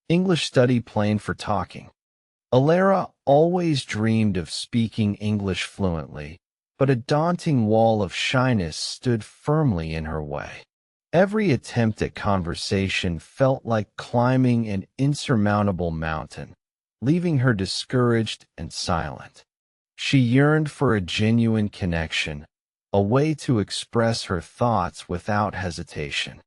English study plane for talking. Alara always dreamed of speaking English fluently, but a daunting wall of shyness stood firmly in her way. Every attempt at conversation felt like climbing an insurmountable mountain, leaving her discouraged and silent. She yearned for a genuine connection, a way to express her thoughts without hesitation.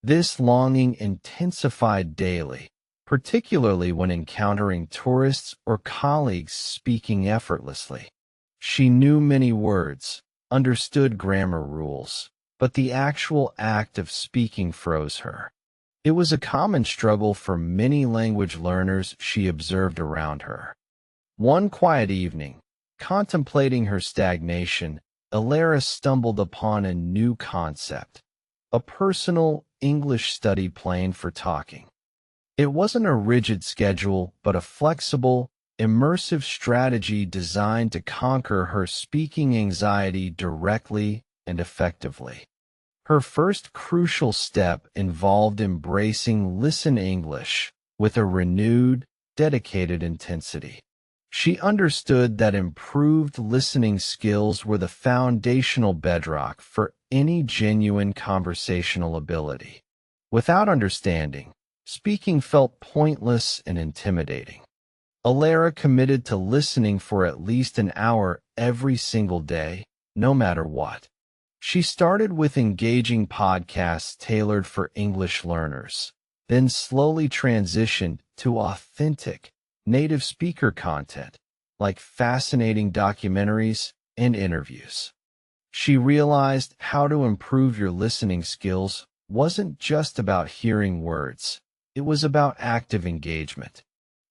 This longing intensified daily, particularly when encountering tourists or colleagues speaking effortlessly. She knew many words, understood grammar rules, but the actual act of speaking froze her. It was a common struggle for many language learners she observed around her. One quiet evening, contemplating her stagnation, Alara stumbled upon a new concept, a personal English study plan for talking. It wasn't a rigid schedule, but a flexible, immersive strategy designed to conquer her speaking anxiety directly and effectively. Her first crucial step involved embracing Listen English with a renewed, dedicated intensity. She understood that improved listening skills were the foundational bedrock for any genuine conversational ability. Without understanding, speaking felt pointless and intimidating. Alara committed to listening for at least an hour every single day, no matter what. She started with engaging podcasts tailored for English learners, then slowly transitioned to authentic, native speaker content, like fascinating documentaries and interviews. She realized how to improve your listening skills wasn't just about hearing words, it was about active engagement.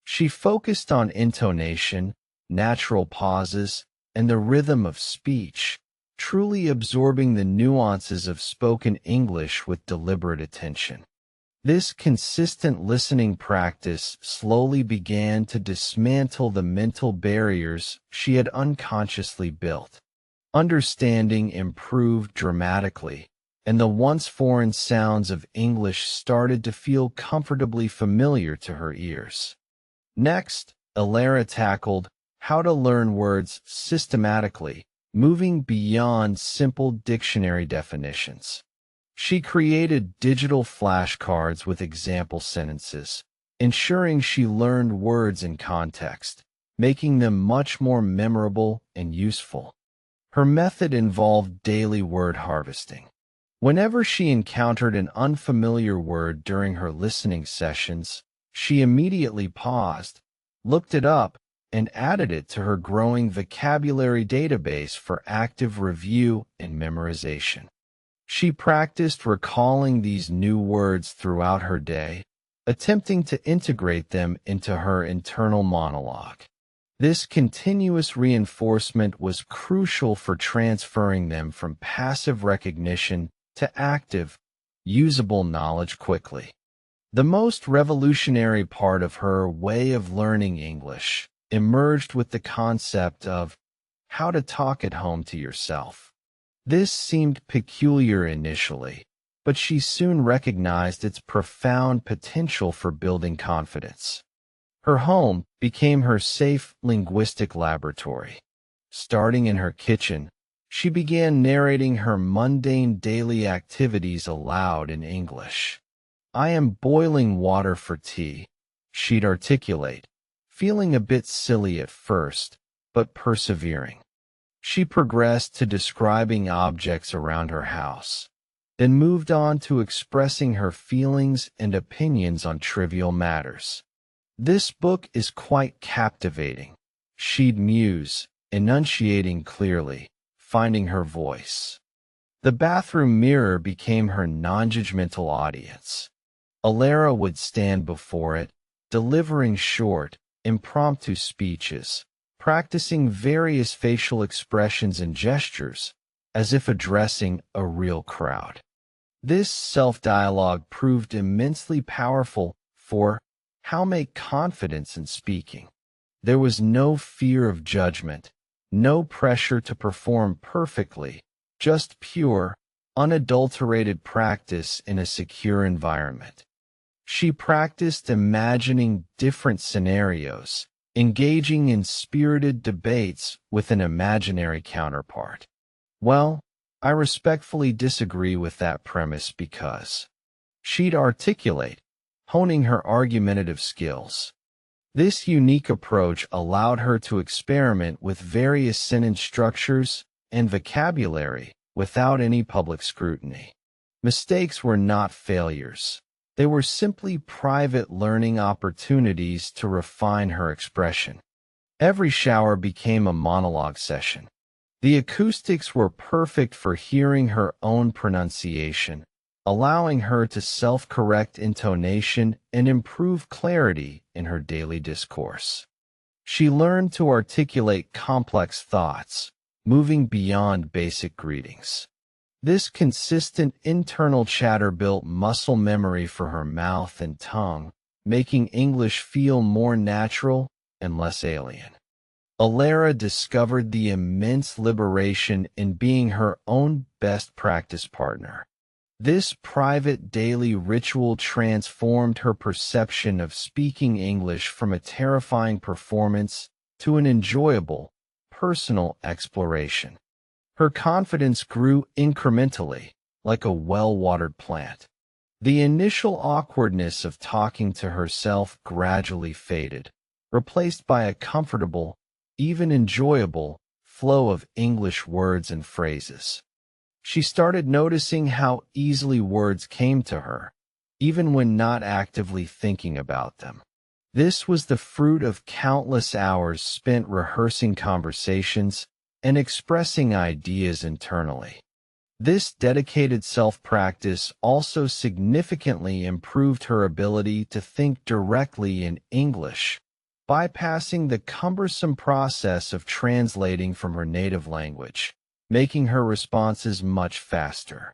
She focused on intonation, natural pauses, and the rhythm of speech, truly absorbing the nuances of spoken English with deliberate attention. This consistent listening practice slowly began to dismantle the mental barriers she had unconsciously built. Understanding improved dramatically, and the once foreign sounds of English started to feel comfortably familiar to her ears. Next, Alara tackled how to learn words systematically, moving beyond simple dictionary definitions. She created digital flashcards with example sentences, ensuring she learned words in context, making them much more memorable and useful. Her method involved daily word harvesting. Whenever she encountered an unfamiliar word during her listening sessions, she immediately paused, looked it up, and added it to her growing vocabulary database for active review and memorization. She practiced recalling these new words throughout her day, attempting to integrate them into her internal monologue. This continuous reinforcement was crucial for transferring them from passive recognition to active, usable knowledge quickly. The most revolutionary part of her way of learning English emerged with the concept of how to talk at home to yourself. This seemed peculiar initially, but she soon recognized its profound potential for building confidence. Her home became her safe linguistic laboratory. Starting in her kitchen, she began narrating her mundane daily activities aloud in English. "I am boiling water for tea," she'd articulate, feeling a bit silly at first, but persevering. She progressed to describing objects around her house, then moved on to expressing her feelings and opinions on trivial matters. "This book is quite captivating," she'd muse, enunciating clearly, finding her voice. The bathroom mirror became her non-judgmental audience. Alara would stand before it, delivering short, impromptu speeches, practicing various facial expressions and gestures, as if addressing a real crowd. This self-dialogue proved immensely powerful for how make confidence in speaking. There was no fear of judgment, no pressure to perform perfectly, just pure, unadulterated practice in a secure environment. She practiced imagining different scenarios, engaging in spirited debates with an imaginary counterpart. Well, I respectfully disagree with that premise because she'd articulate, honing her argumentative skills. This unique approach allowed her to experiment with various sentence structures and vocabulary without any public scrutiny. Mistakes were not failures. They were simply private learning opportunities to refine her expression. Every shower became a monologue session. The acoustics were perfect for hearing her own pronunciation, allowing her to self-correct intonation and improve clarity in her daily discourse. She learned to articulate complex thoughts, moving beyond basic greetings. This consistent internal chatter built muscle memory for her mouth and tongue, making English feel more natural and less alien. Alara discovered the immense liberation in being her own best practice partner. This private daily ritual transformed her perception of speaking English from a terrifying performance to an enjoyable, personal exploration. Her confidence grew incrementally, like a well-watered plant. The initial awkwardness of talking to herself gradually faded, replaced by a comfortable, even enjoyable, flow of English words and phrases. She started noticing how easily words came to her, even when not actively thinking about them. This was the fruit of countless hours spent rehearsing conversations and expressing ideas internally. This dedicated self-practice also significantly improved her ability to think directly in English, bypassing the cumbersome process of translating from her native language, making her responses much faster.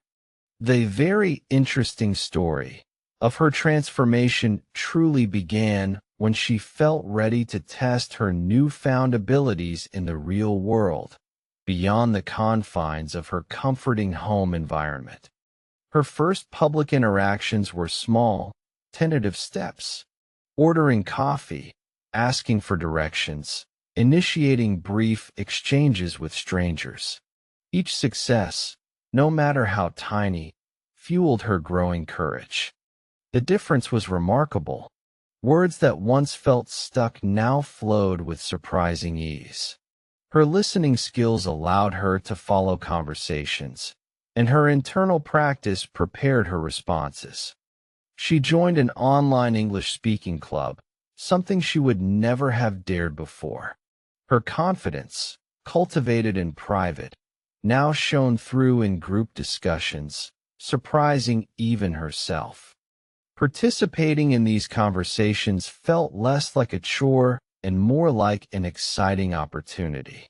The very interesting story of her transformation truly began when she felt ready to test her newfound abilities in the real world, beyond the confines of her comforting home environment. Her first public interactions were small, tentative steps: ordering coffee, asking for directions, initiating brief exchanges with strangers. Each success, no matter how tiny, fueled her growing courage. The difference was remarkable. Words that once felt stuck now flowed with surprising ease. Her listening skills allowed her to follow conversations, and her internal practice prepared her responses. She joined an online English speaking club, something she would never have dared before. Her confidence, cultivated in private, now shone through in group discussions, surprising even herself. Participating in these conversations felt less like a chore and more like an exciting opportunity.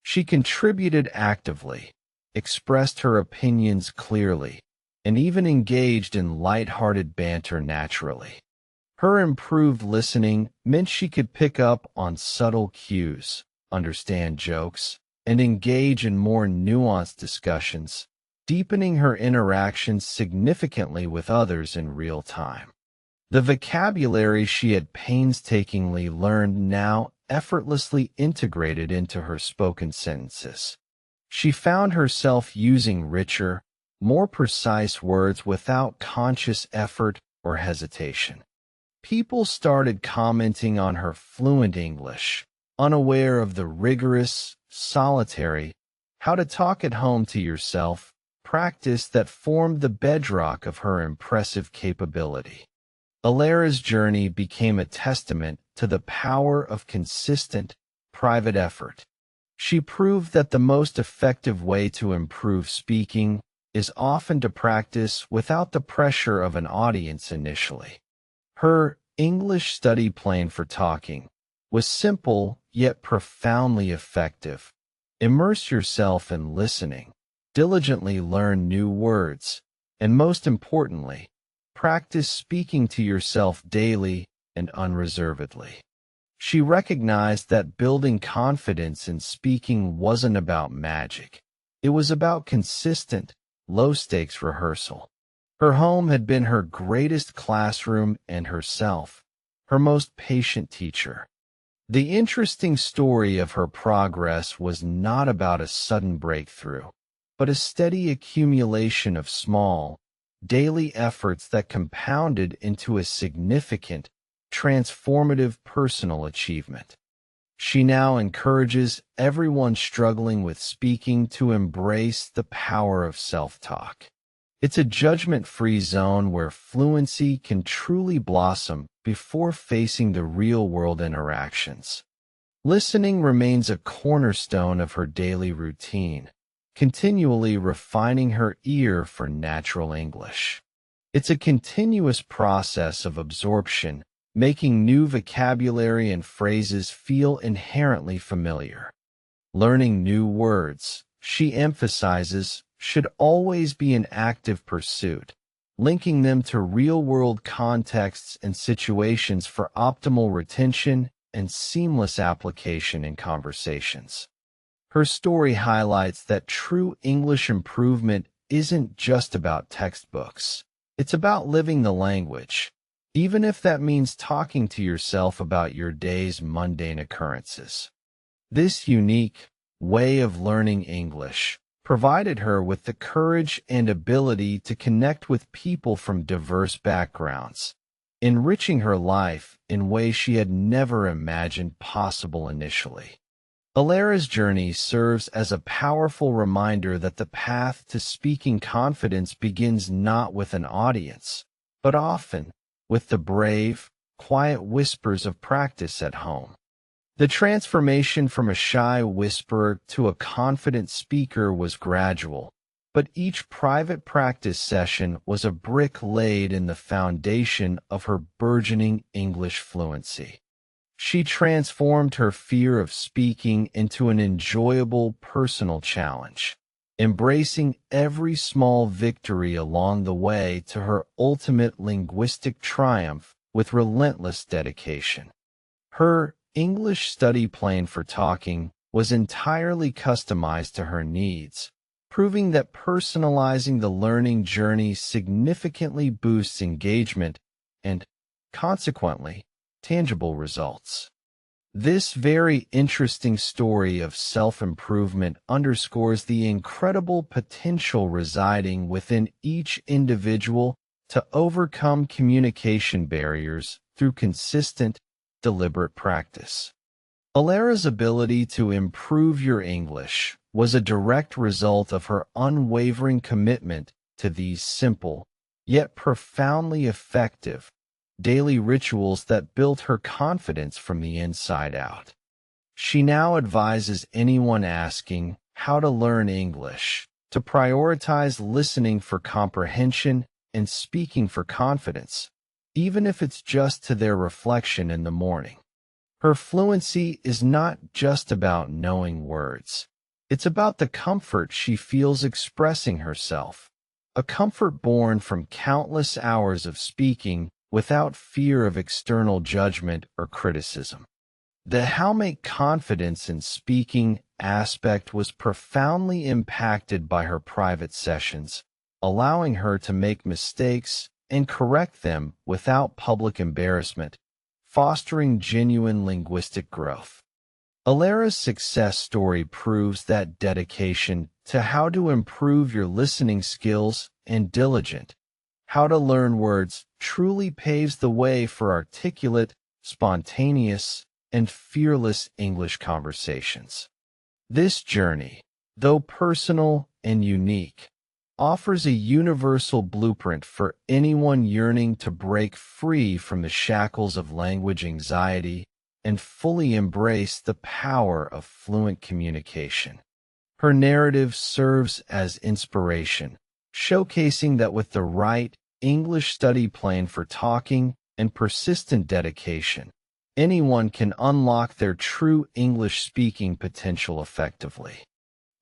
She contributed actively, expressed her opinions clearly, and even engaged in light-hearted banter naturally. Her improved listening meant she could pick up on subtle cues, understand jokes, and engage in more nuanced discussions, deepening her interactions significantly with others in real time. The vocabulary she had painstakingly learned now effortlessly integrated into her spoken sentences. She found herself using richer, more precise words without conscious effort or hesitation. People started commenting on her fluent English, unaware of the rigorous, solitary, how to talk at home to yourself practice that formed the bedrock of her impressive capability. Alara's journey became a testament to the power of consistent, private effort. She proved that the most effective way to improve speaking is often to practice without the pressure of an audience initially. Her English study plan for talking was simple yet profoundly effective. Immerse yourself in listening, diligently learn new words, and most importantly, practice speaking to yourself daily and unreservedly. She recognized that building confidence in speaking wasn't about magic. It was about consistent, low-stakes rehearsal. Her home had been her greatest classroom and herself, her most patient teacher. The interesting story of her progress was not about a sudden breakthrough, but a steady accumulation of small, daily efforts that compounded into a significant, transformative personal achievement. She now encourages everyone struggling with speaking to embrace the power of self-talk. It's a judgment-free zone where fluency can truly blossom before facing the real-world interactions. Listening remains a cornerstone of her daily routine, continually refining her ear for natural English. It's a continuous process of absorption, making new vocabulary and phrases feel inherently familiar. Learning new words, she emphasizes, should always be an active pursuit, linking them to real-world contexts and situations for optimal retention and seamless application in conversations. Her story highlights that true English improvement isn't just about textbooks. It's about living the language, even if that means talking to yourself about your day's mundane occurrences. This unique way of learning English provided her with the courage and ability to connect with people from diverse backgrounds, enriching her life in ways she had never imagined possible initially. Alera's journey serves as a powerful reminder that the path to speaking confidence begins not with an audience, but often with the brave, quiet whispers of practice at home. The transformation from a shy whisperer to a confident speaker was gradual, but each private practice session was a brick laid in the foundation of her burgeoning English fluency. She transformed her fear of speaking into an enjoyable personal challenge, embracing every small victory along the way to her ultimate linguistic triumph with relentless dedication. Her English study plan for talking was entirely customized to her needs, proving that personalizing the learning journey significantly boosts engagement and, consequently, tangible results. This very interesting story of self-improvement underscores the incredible potential residing within each individual to overcome communication barriers through consistent, deliberate practice. Alera's ability to improve your English was a direct result of her unwavering commitment to these simple, yet profoundly effective, daily rituals that built her confidence from the inside out. She now advises anyone asking how to learn English to prioritize listening for comprehension and speaking for confidence, even if it's just to their reflection in the morning. Her fluency is not just about knowing words. It's about the comfort she feels expressing herself, a comfort born from countless hours of speaking without fear of external judgment or criticism. The how make confidence in speaking aspect was profoundly impacted by her private sessions, allowing her to make mistakes and correct them without public embarrassment, fostering genuine linguistic growth. Alera's success story proves that dedication to how to improve your listening skills and diligent how to learn words truly paves the way for articulate, spontaneous, and fearless English conversations. This journey, though personal and unique, offers a universal blueprint for anyone yearning to break free from the shackles of language anxiety and fully embrace the power of fluent communication. Her narrative serves as inspiration, showcasing that with the right English study plan for talking and persistent dedication, anyone can unlock their true English speaking potential effectively.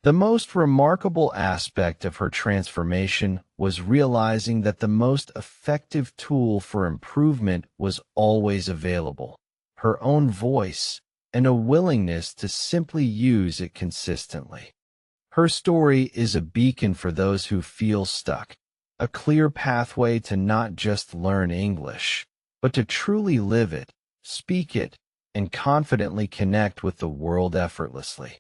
The most remarkable aspect of her transformation was realizing that the most effective tool for improvement was always available, her own voice, and a willingness to simply use it consistently. Her story is a beacon for those who feel stuck, a clear pathway to not just learn English, but to truly live it, speak it, and confidently connect with the world effortlessly.